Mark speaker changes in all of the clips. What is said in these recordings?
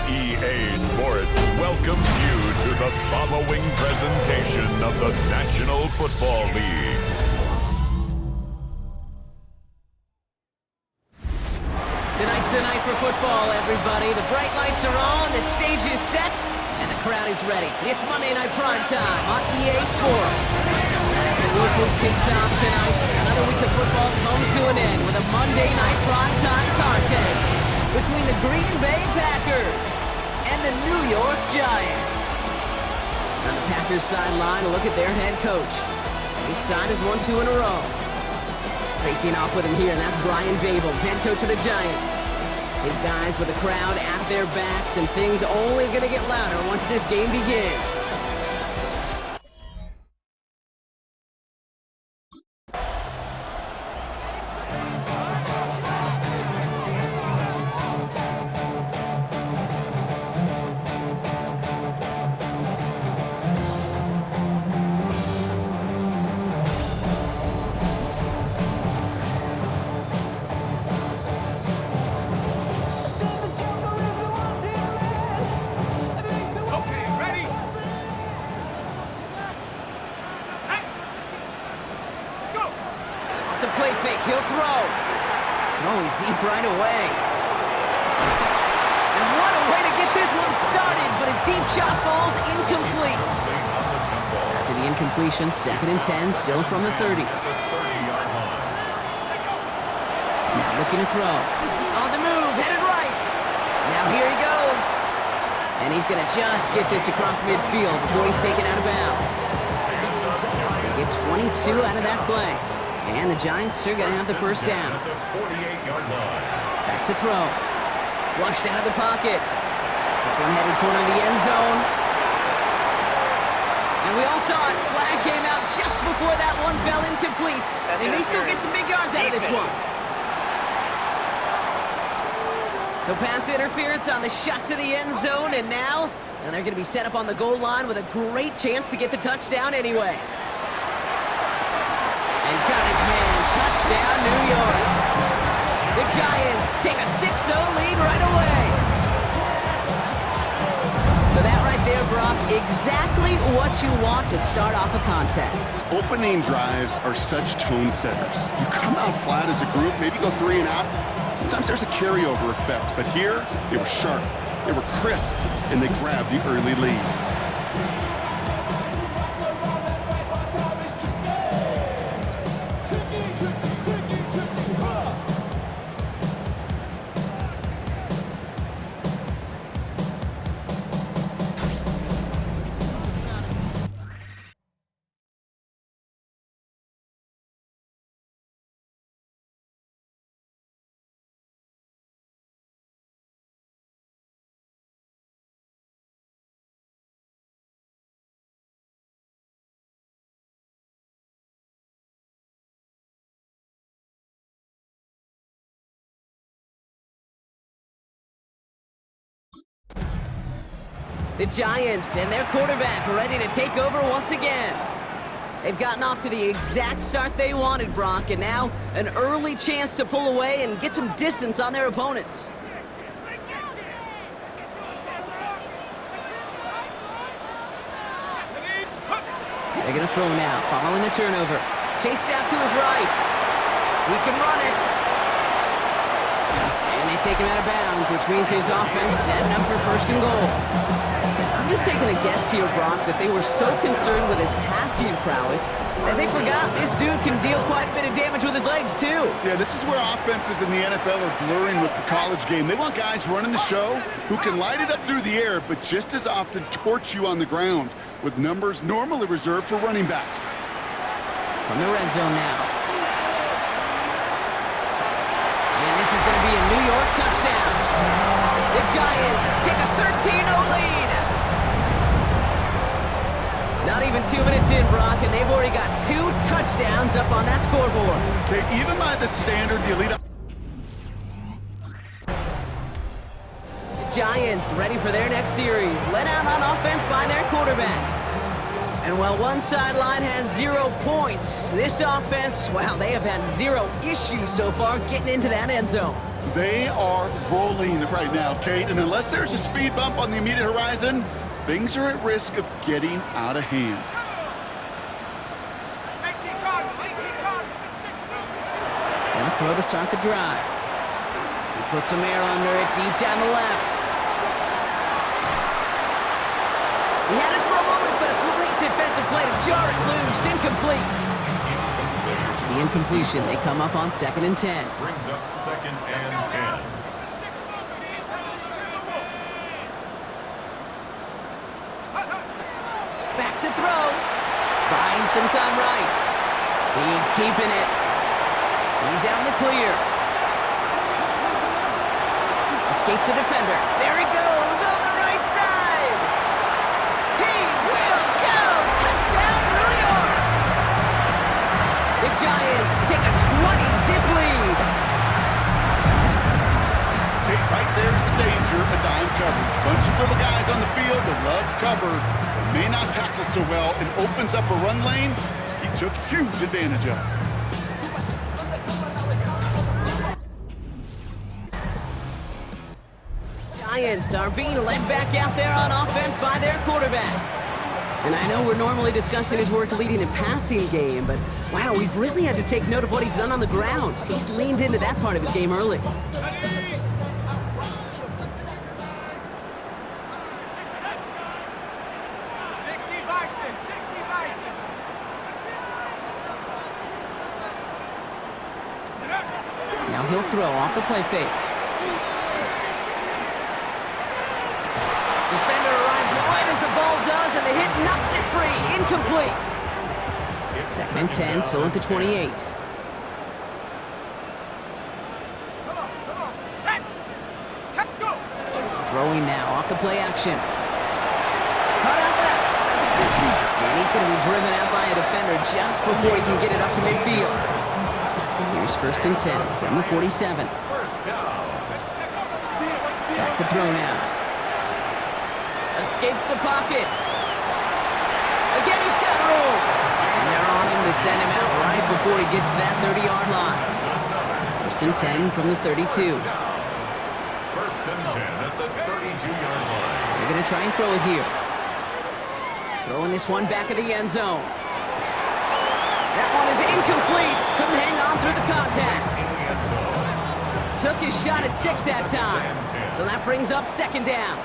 Speaker 1: EA Sports welcomes you to the following presentation of the National Football League.
Speaker 2: Tonight's the night for football, everybody. The bright lights are on, the stage is set, and the crowd is ready. It's Monday Night Primetime on EA Sports. As the week kicks off tonight, another week of football comes to an end with a Monday Night Primetime contest between the Green Bay Packers and the New York Giants. On the Packers sideline, a look at their head coach. His side has won 2 in a row. Facing off with him here, and that's Brian Dable, head coach of the Giants. His guys with the crowd at their backs, and things only going to get louder once this game begins. The play fake, he'll throw. Throwing deep right away. And what a way to get this one started, but his deep shot falls incomplete. After the incompletion, 2nd and 10, still from the 30. Now looking to throw. On the move, headed right. Now here he goes. And he's going to just get this across midfield before he's taken out of bounds. They get 22 out of that play. And the Giants are going to have the first down. Back to throw. Flushed out of the pocket. This one headed corner of the end zone. And we all saw it. Flag came out just before that one fell incomplete. They may still get some big yards out of this one. So pass interference on the shot to the end zone. And now they're going to be set up on the goal line with a great chance to get the touchdown anyway. And got his man, touchdown, New York. The Giants take a 6-0 lead right away. So that right there, Brock, exactly what you want to start off a contest.
Speaker 3: Opening drives are such tone setters. You come out flat as a group, maybe go 3 and out. Sometimes there's a carryover effect, but here, they were sharp, they were crisp, and they grabbed the early lead.
Speaker 2: The Giants and their quarterback ready to take over once again. They've gotten off to the exact start they wanted, Brock, and now an early chance to pull away and get some distance on their opponents. They're going to throw now, following the turnover. Chased out to his right. He can run it. And they take him out of bounds, which means his offense setting up for 1st and goal. I'm just taking a guess here, Brock, that they were so concerned with his passing prowess that they forgot this dude can deal quite a bit of damage with his legs, too.
Speaker 3: Yeah, this is where offenses in the NFL are blurring with the college game. They want guys running the show who can light it up through the air, but just as often torch you on the ground, with numbers normally reserved for running backs.
Speaker 2: From the red zone now. And this is going to be a New York touchdown. The Giants take a 13-0 lead. Not even 2 minutes in, Brock, and they've already got 2 touchdowns up on that scoreboard.
Speaker 3: Okay, even by the standard, the elite...
Speaker 2: The Giants ready for their next series. Let out on offense by their quarterback. And while one sideline has 0 points, this offense, well, they have had 0 issues so far getting into that end zone.
Speaker 3: They are rolling right now, Kate, and unless there's a speed bump on the immediate horizon, things are at risk of getting out of hand.
Speaker 2: Now throw to start the drive. He puts some air under it deep down the left. He had it for a moment, but a great defensive play to jar it loose. Incomplete. After the incompletion, they come up on 2nd and 10.
Speaker 1: Brings up 2nd and 10.
Speaker 2: Back to throw. Buying some time right. He's keeping it. He's out in the clear. Escapes the defender. There he goes on the right side. He will go. Touchdown, New York. The Giants take a 20-zip lead.
Speaker 3: Kate, right there's the danger of dime coverage. Bunch of little guys on the field that love to cover, but may not tackle so well, and opens up a run lane he took huge advantage of.
Speaker 2: Giants are being led back out there on offense by their quarterback. And I know we're normally discussing his work leading the passing game, but wow, we've really had to take note of what he's done on the ground. He's leaned into that part of his game early. Now he'll throw off the play fake. Defender arrives right as the ball does, and the hit knocks it free. Incomplete. 2nd and 10, still at the 28. Throwing now off the play action. Cut out left. And he's going to be driven out by a defender just before he can get it up to midfield. Here's 1st and 10 from the 47. Back to throw now. Escapes the pocket. Again, he's got room. And they're on him to send him out right before he gets to that 30-yard line. 1st and 10 from the 32.
Speaker 1: 1st and 10 at the 32-yard line.
Speaker 2: They're going to try and throw it here. Throwing this one back of the end zone. That one is incomplete. Couldn't hang on through the contact. Took his shot at 6 that time. So that brings up 2nd down.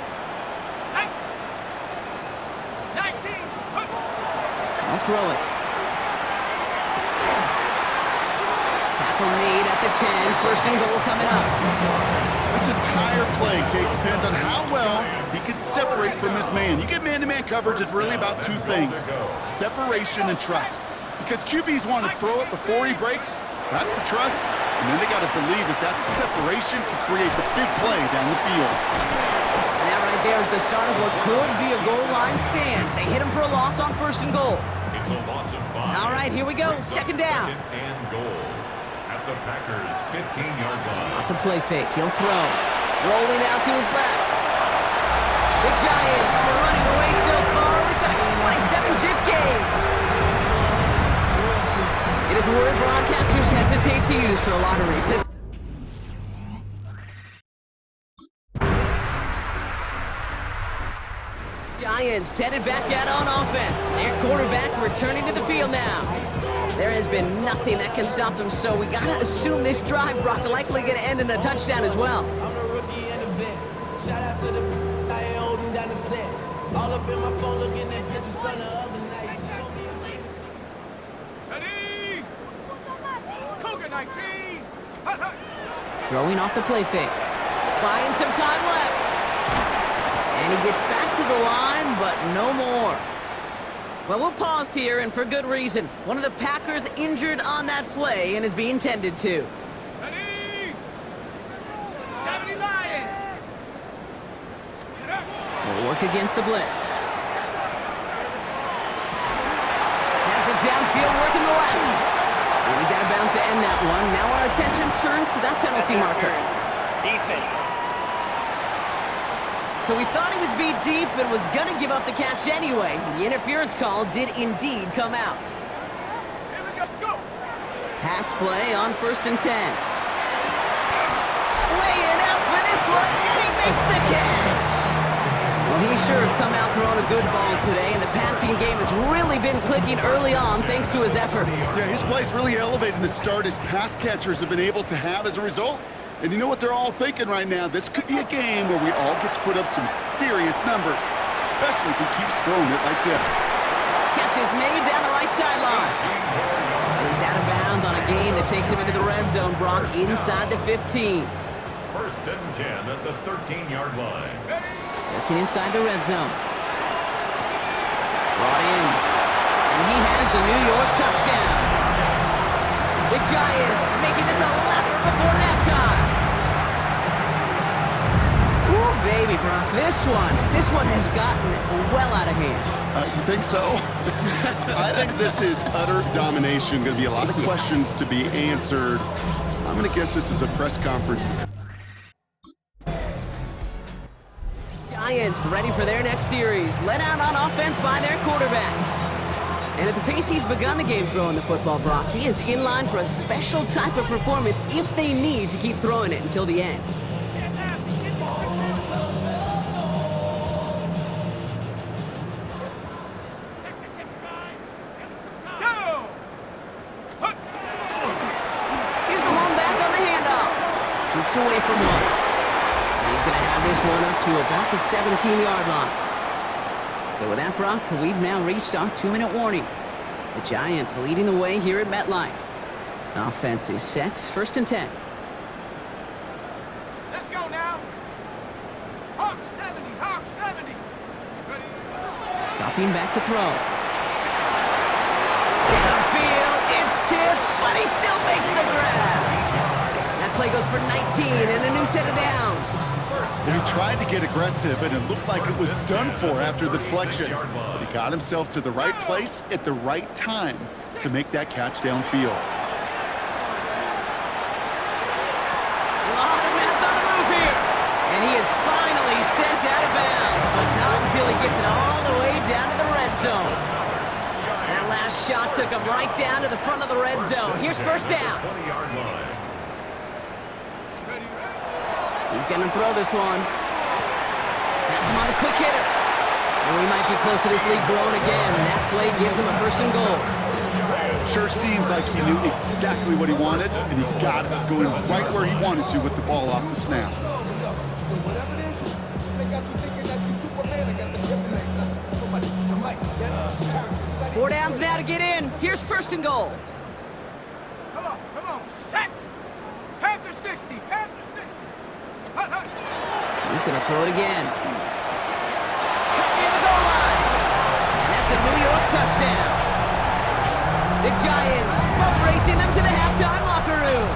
Speaker 2: I'll throw it. Tackle made at the 10. 1st and goal coming up.
Speaker 3: This entire play, Kate, depends on how well he can separate from his man. You get man-to-man coverage, it's really about 2 things: separation and trust. Because QBs want to throw it before he breaks, that's the trust, and then they got to believe that that separation can create the big play down the field.
Speaker 2: And that right there is the start of what could be a goal line stand. They hit him for a loss on 1st and goal.
Speaker 1: It's a loss of 5.
Speaker 2: All right, here we go. 2nd down.
Speaker 1: 2nd and goal at the Packers' 15-yard line.
Speaker 2: Off the play fake, he'll throw. Rolling out to his left. The Giants are running away so far. We've got a 27-zip game. It is a word broadcasters hesitate to use for a lot of reasons. Giants headed back out on offense. Their quarterback returning to the field now. There has been nothing that can stop them, so we gotta assume this drive, Brock, likely gonna end in a touchdown as well.
Speaker 4: I'm a rookie and a vet. Shout out to the I ain't holding down the set. All up in my phone looking at pictures from the other night.
Speaker 5: Ready? Cougar 19.
Speaker 2: Throwing off the play fake. Buying some time left. And he gets back to the line, but no more. Well, we'll pause here, and for good reason. One of the Packers injured on that play and is being tended to.
Speaker 5: Ready? 70 Lions.
Speaker 2: Will work against the blitz. Has it downfield, working the left. And he's out of bounds to end that one. Now our attention turns to that penalty marker.
Speaker 6: Defense.
Speaker 2: So we thought he was beat deep and was going to give up the catch anyway. The interference call did indeed come out.
Speaker 5: Here we go. Go.
Speaker 2: Pass play on 1st and 10. laying out for this one, and he makes the catch. Well, he sure has come out throwing a good ball today, and the passing game has really been clicking early on thanks to his efforts.
Speaker 3: Yeah, his play's really elevated the start his pass catchers have been able to have as a result. And you know what they're all thinking right now? This could be a game where we all get to put up some serious numbers, especially if he keeps throwing it like this.
Speaker 2: Catch is made down the right sideline. And he's out of bounds on a gain that takes him into the red zone, Brock, inside the 15.
Speaker 1: First and 10 at the 13-yard line.
Speaker 2: Working inside the red zone. Brought in. And he has the New York touchdown. The Giants making this a laugher before halftime. Ooh, baby, Brock, this one has gotten well out of hand.
Speaker 3: You think so? I think this is utter domination. Going to be a lot of questions to be answered. I'm going to guess this is a press conference.
Speaker 2: Giants ready for their next series. Let out on offense by their quarterback. And at the pace he's begun the game throwing the football, Brock, he is in line for a special type of performance if they need to keep throwing it until the end. Here's the lone back on the handoff. Jerks away from one. And he's going to have this one up to about the 17-yard line. So with that, Brock, we've now reached our 2-minute warning. The Giants leading the way here at MetLife. Offense is set, first and 10.
Speaker 5: Let's go now. Hawk 70, Hawk 70. Ready?
Speaker 2: Dropping back to throw. Downfield, it's tipped, but he still makes the grab. That play goes for 19 and a new set of downs.
Speaker 3: He tried to get aggressive, and it looked like it was done for after the deflection. But he got himself to the right place at the right time to make that catch downfield.
Speaker 2: A lot of mess on the move here. And he is finally sent out of bounds, but not until he gets it all the way down to the red zone. That last shot took him right down to the front of the red zone. Here's first down. He's going to throw this one. Pass him on a quick hitter. And we might be close to this lead growing again. That play gives him a first and goal.
Speaker 3: Sure seems like he knew exactly what he wanted, and he got it going right where he wanted to with the ball off the snap.
Speaker 2: Four downs now to get in. Here's first and goal.
Speaker 5: Come on, set. Panther 60, Panther 60. Hut, hut.
Speaker 2: He's going to throw it again. Cut near the goal line. And that's a New York touchdown. The Giants boat racing them to the halftime locker room.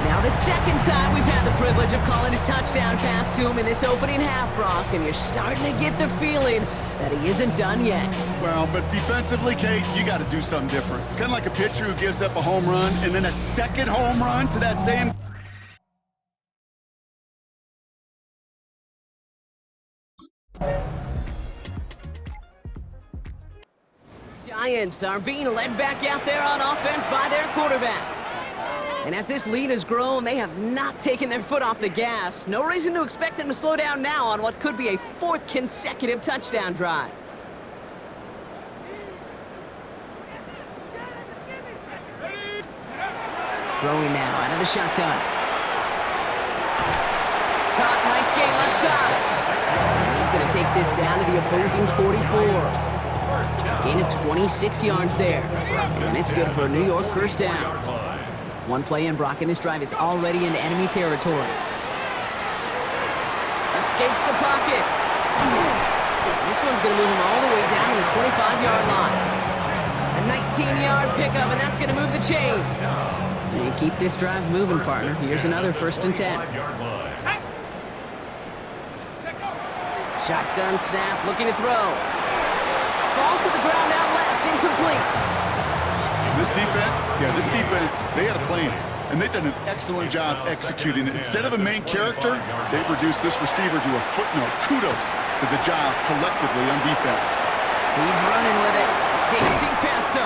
Speaker 2: Now the second time we've had the privilege of calling a touchdown pass to him in this opening half, Brock, and you're starting to get the feeling that he isn't done yet.
Speaker 3: Well, but defensively, Kate, you got to do something different. It's kind of like a pitcher who gives up a home run and then a second home run to that same...
Speaker 2: Giants are being led back out there on offense by their quarterback. And as this lead has grown, they have not taken their foot off the gas. No reason to expect them to slow down now on what could be a fourth consecutive touchdown drive. Throwing now out of the shotgun. Caught, nice gain left side. And he's going to take this down to the opposing 44. Gain of 26 yards there. And it's good for a New York first down. One play in, Brock, and this drive is already into enemy territory. Escapes the pocket. This one's going to move him all the way down to the 25-yard line. A 19-yard pickup, and that's going to move the chains. And keep this drive moving, partner. Here's another first and 10. Shotgun snap, looking to throw. Falls to the ground out left, incomplete.
Speaker 3: This defense, they had a plan, and they've done an excellent job executing it. Instead of a main character, they've reduced this receiver to a footnote. Kudos to the job collectively on defense.
Speaker 2: He's running with it, dancing past him.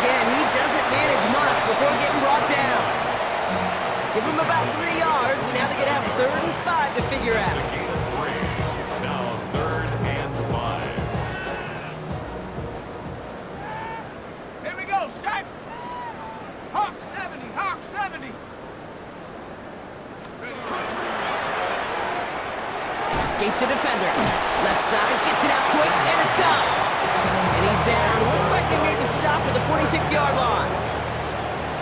Speaker 2: again. He doesn't manage much before getting brought down. Give him about 3 yards, and now they're going to have 3rd and 5 to figure out.
Speaker 1: It's a gain of 3. Now 3rd and 5.
Speaker 5: Here we go, set. Hawk 70, Hawk 70.
Speaker 2: Escapes a defender. Left side, gets it out quick, and it's caught. And he's down. Looks like they made the stop at the 46-yard line.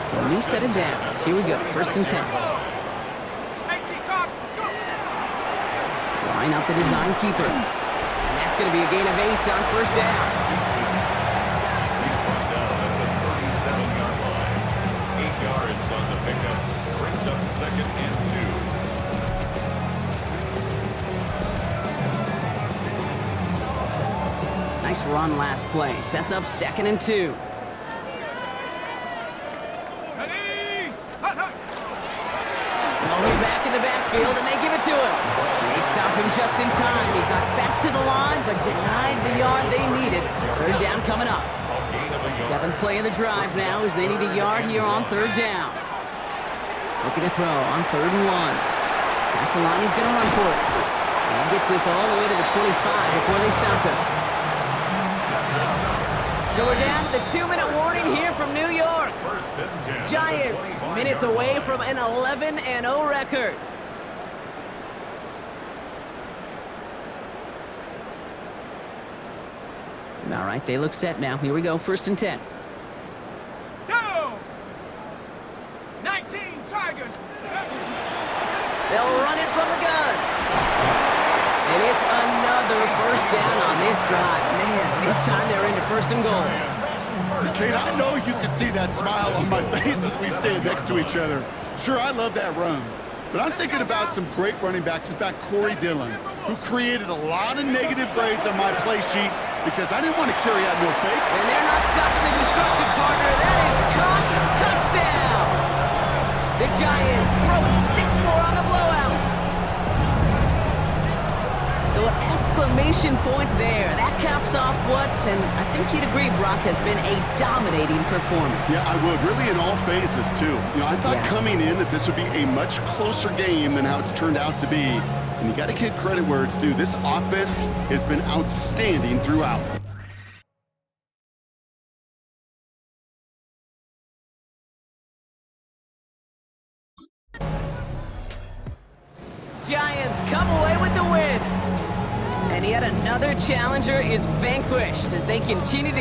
Speaker 2: So a new set of downs. Here we go, 1st and 10.
Speaker 5: 18, Hawk, go.
Speaker 2: Line out the design keeper. And that's going to be a gain of 8 on 1st down.
Speaker 1: He's brought down at the 37-yard line. 8 yards on the pickup. Brings up 2nd and 2.
Speaker 2: Nice run last play. Sets up 2nd and 2.
Speaker 5: Ready? Hut, hut.
Speaker 2: Lower back in the backfield, and they give it to him. They stop him just in time. He got back to the line, but denied the yard they needed. 3rd down coming up.
Speaker 1: A gain of a yard.
Speaker 2: 7th play of the drive now as they need a yard here on 3rd down. Looking to throw on 3rd and 1. Past the line, he's going to run for it. And he gets this all the way to the 25 before they stop him. So we're down to the 2-minute warning here from New York.
Speaker 1: 1st and 10.
Speaker 2: Giants, minutes away from an 11-0 record. All right, they look set now. Here we go, 1st and 10.
Speaker 5: Go. 19 Tigers.
Speaker 2: They'll run it from the gun. And it's another 1st down on this drive. Man, this time they're into 1st and goal.
Speaker 3: Kate, I know you can see that smile on my face as we stand next to each other. Sure, I love that run. But I'm thinking about some great running backs. In fact, Corey Dillon, who created a lot of negative grades on my play sheet because I didn't want to carry out no fake.
Speaker 2: And they're not stopping the destruction, partner. That is caught. Touchdown. The Giants throwing 6 more on the blowout. So an exclamation point there. That caps off what, and I think you'd agree, Brock, has been a dominating performance.
Speaker 3: Yeah, I would. Really in all phases, too. You know, I thought coming in that this would be a much closer game than how it's turned out to be. And you got to give credit where it's due. This offense has been outstanding throughout.
Speaker 2: Giants come away with the win. And yet another challenger is vanquished as they continue to